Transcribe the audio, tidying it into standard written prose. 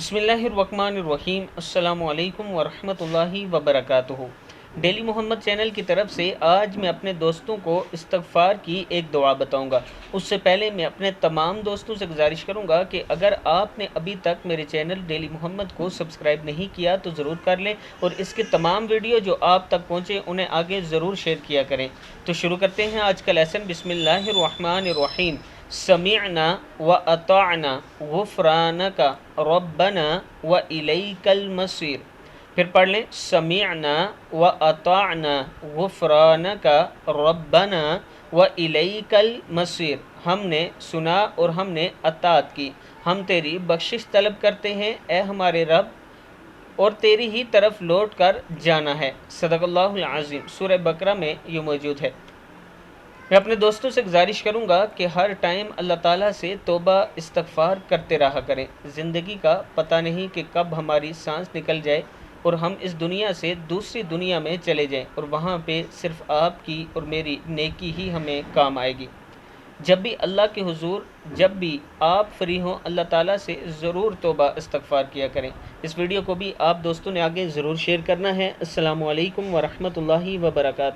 بسم اللہ الرحمن الرحیم۔ السلام علیکم ورحمۃ اللہ وبرکاتہ۔ ڈیلی محمد چینل کی طرف سے آج میں اپنے دوستوں کو استغفار کی ایک دعا بتاؤں گا۔ اس سے پہلے میں اپنے تمام دوستوں سے گزارش کروں گا کہ اگر آپ نے ابھی تک میرے چینل ڈیلی محمد کو سبسکرائب نہیں کیا تو ضرور کر لیں، اور اس کے تمام ویڈیو جو آپ تک پہنچے انہیں آگے ضرور شیئر کیا کریں۔ تو شروع کرتے ہیں آج کا لیسن۔ بسم اللہ الرحمن الرحیم۔ سمعنا واطعنا غفرانک ربنا والیک المصیر۔ پھر پڑھ لیں، سمعنا واطعنا غفرانک ربنا والیک المصیر۔ ہم نے سنا اور ہم نے اطاعت کی، ہم تیری بخشش طلب کرتے ہیں اے ہمارے رب، اور تیری ہی طرف لوٹ کر جانا ہے۔ صدق اللہ العظیم۔ سورہ بقرہ میں یہ موجود ہے۔ میں اپنے دوستوں سے گزارش کروں گا کہ ہر ٹائم اللہ تعالیٰ سے توبہ استغفار کرتے رہا کریں۔ زندگی کا پتہ نہیں کہ کب ہماری سانس نکل جائے اور ہم اس دنیا سے دوسری دنیا میں چلے جائیں، اور وہاں پہ صرف آپ کی اور میری نیکی ہی ہمیں کام آئے گی۔ جب بھی اللہ کے حضور، جب بھی آپ فری ہوں، اللہ تعالیٰ سے ضرور توبہ استغفار کیا کریں۔ اس ویڈیو کو بھی آپ دوستوں نے آگے ضرور شیئر کرنا ہے۔ السلام علیکم ورحمۃ اللہ وبرکاتہ۔